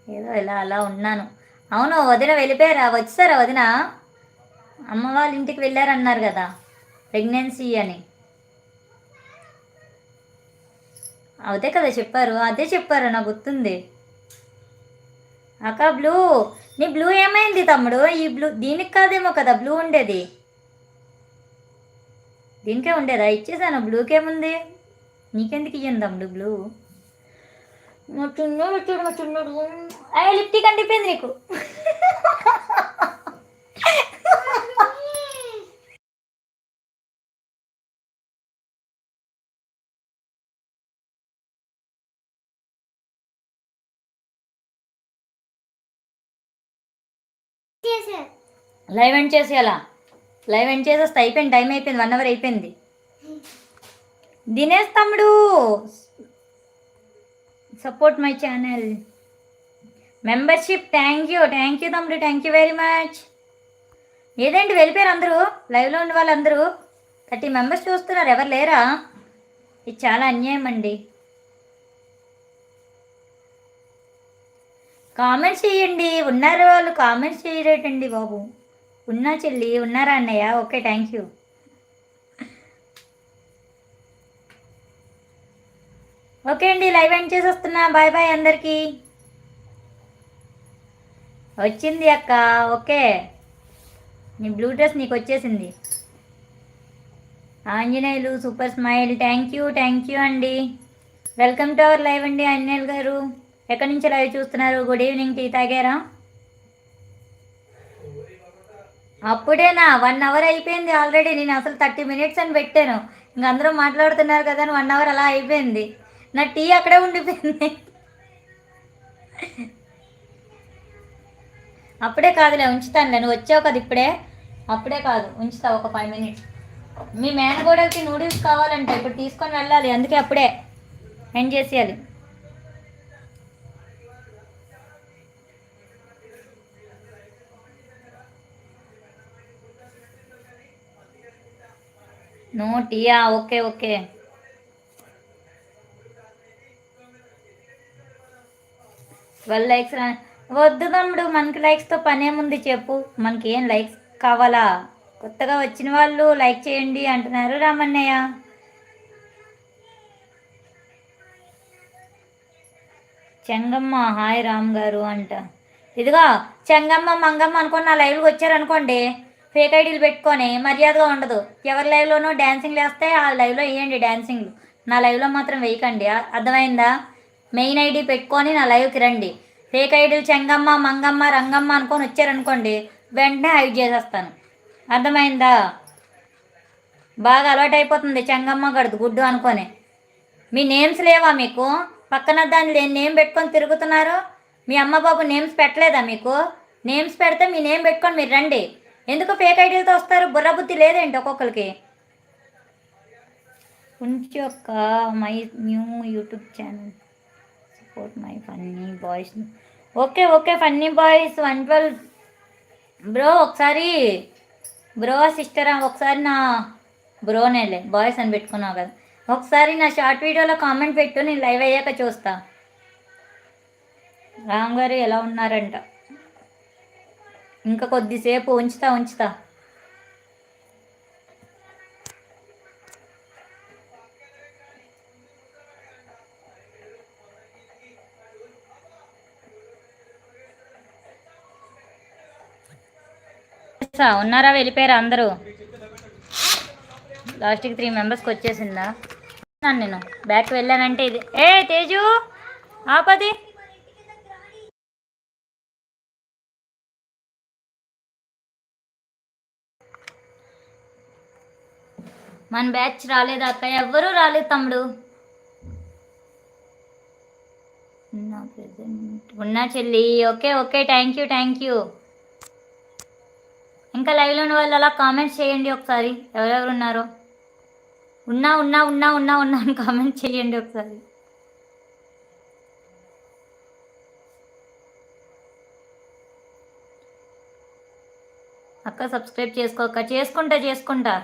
ఏదో ఇలా అలా ఉన్నాను. అవును, వదిన వెళ్ళిపోయారా? వచ్చారా వదిన? అమ్మ వాళ్ళ ఇంటికి వెళ్ళారన్నారు కదా, ప్రెగ్నెన్సీ అని. అదే కదా చెప్పారు, అదే చెప్పారు, నాకు గుర్తుంది. అక్క బ్లూ, నీ బ్లూ ఏమైంది తమ్ముడు? ఈ బ్లూ దీనికి కాదేమో కదా బ్లూ ఉండేది, దీనికే ఉండేదా? ఇచ్చేసాను, బ్లూకేముంది, నీకెందుకు ఇయ్యండి తమ్ముడు బ్లూ. మా చిన్నోడు వచ్చాడు, మా చిన్నోడు. అయ్యే లిప్టిక్ అంటిపోయింది నీకు. లైవ్ ఎండ్ చేసేయాలా? లైవ్ ఎండ్ చేసేస్తే అయిపోయింది, టైం అయిపోయింది, 1 అవర్ అయిపోయింది. దినేష్ తమ్ముడు, support my channel membership. Thank you తమ్ముడు, థ్యాంక్ యూ వెరీ మచ్. ఏదేంటి వెళ్ళిపోయారు అందరూ? లైవ్లో ఉన్న వాళ్ళందరూ 30 మెంబర్స్ చూస్తున్నారు, ఎవరు లేరా? ఇది చాలా అన్యాయం అండి. కామెంట్స్ చేయండి, ఉన్నారు వాళ్ళు, కామెంట్స్ చేయరేటండి బాబు. ఉన్నా చెల్లి, ఉన్నారా అన్నయ్య? Okay, thank you. ఓకే అండి, లైవ్ ఎండ్ చేసి వస్తున్నా, బాయ్ బాయ్ అందరికీ. వచ్చింది అక్క, ఓకే, నీ బ్లూ డ్రెస్ నీకు వచ్చేసింది. Anjaneyulu super smile, thank you అండి. వెల్కమ్ టు అవర్ లైవ్ అండి. ఆంజనేయులు గారు ఎక్కడి నుంచి లైవ్ చూస్తున్నారు? గుడ్ ఈవినింగ్, టీ తాగారా? అప్పుడేనా? 1 అవర్ అయిపోయింది ఆల్రెడీ. నేను అసలు 30 మినిట్స్ అని పెట్టాను, ఇంక అందరూ మాట్లాడుతున్నారు కదా అని 1 అవర్ అలా అయిపోయింది. నా టీ అక్కడే ఉండిపోయింది. అప్పుడే కాదులే, ఉంచుతానులే, నువ్వు వచ్చావు కదా ఇప్పుడే. అప్పుడే కాదు, ఉంచుతా ఒక 5 మినిట్స్. మీ మేనగోడలకి నూడిల్స్ కావాలంటే ఇప్పుడు తీసుకొని వెళ్ళాలి, అందుకే అప్పుడే ఎండ్ చేసేయాలి. నో టీయా? Okay okay. ట్వెల్వ్ లైక్స్ రా? వద్దు తమ్ముడు, మనకి లైక్స్తో పనేముంది చెప్పు, మనకి ఏం లైక్స్ కావాలా? కొత్తగా వచ్చిన వాళ్ళు లైక్ చేయండి అంటున్నారు రామన్నయ్య. చెంగమ్మ హాయ్ రామ్ గారు అంట. ఇదిగో చెంగమ్మ మంగమ్మ అనుకోని నా లైవ్కి వచ్చారనుకోండి, ఫేక్ ఐడీలు పెట్టుకొని మర్యాదగా ఉండదు. ఎవరి లైవ్లోనూ డ్యాన్సింగ్లు వేస్తే ఆ లైవ్లో వేయండి డ్యాన్సింగ్లు, నా లైవ్లో మాత్రం వేయకండి, అర్థమైందా? మెయిన్ ఐడి పెట్టుకొని నా లైవ్కి రండి. ఫేక్ ఐడీలు చెంగమ్మ మంగమ్మ రంగమ్మ అనుకొని వచ్చారనుకోండి, వెంటనే హైడ్ చేసేస్తాను, అర్థమైందా? బాగా అలవాటు అయిపోతుంది చెంగమ్మ గడుదు గుడ్డు అనుకొని. మీ నేమ్స్ లేవా మీకు? పక్కన దాన్ని నేమ్ పెట్టుకొని తిరుగుతున్నారు. మీ అమ్మ బాబు నేమ్స్ పెట్టలేదా మీకు? నేమ్స్ పెడితే మీ నేమ్ పెట్టుకొని మీరు రండి. ఎందుకు ఫేక్ ఐడీలతో వస్తారు? బుర్ర బుద్ధి లేదేంటి ఒక్కొక్కరికి? ఉంచి యొక్క my new YouTube channel support my funny boys. Okay okay, funny boys 112 bro. ఒకసారి బ్రో సిస్టరా, ఒకసారి నా బ్రోనేలే, బాయ్స్ అని పెట్టుకున్నావు కదా, ఒకసారి నా షార్ట్ వీడియోలో కామెంట్ పెట్టు, నేను లైవ్ అయ్యాక చూస్తా. రామ్ గారు ఎలా ఉన్నారంట? ఇంకా కొద్దిసేపు ఉంచుతా. ఉన్నారా? వెళ్ళిపోయారా అందరూ? లాస్ట్కి 3 మెంబర్స్కి వచ్చేసిందా? నేను బ్యాక్ వెళ్ళానంటే ఇది. ఏ తేజు ఆపది. మన బ్యాచ్ రాలేదు అక్క, ఎవ్వరూ రాలేదు తమ్ముడు. ఉన్నా చెల్లి, ఓకే ఓకే, థ్యాంక్ యూ. ఇంకా లైవ్లో ఉన్న వాళ్ళు అలా కామెంట్స్ చేయండి ఒకసారి, ఎవరెవరు ఉన్నారో. ఉన్నా అని కామెంట్ చేయండి ఒకసారి. అక్క సబ్స్క్రైబ్ చేసుకోక. చేసుకుంటా.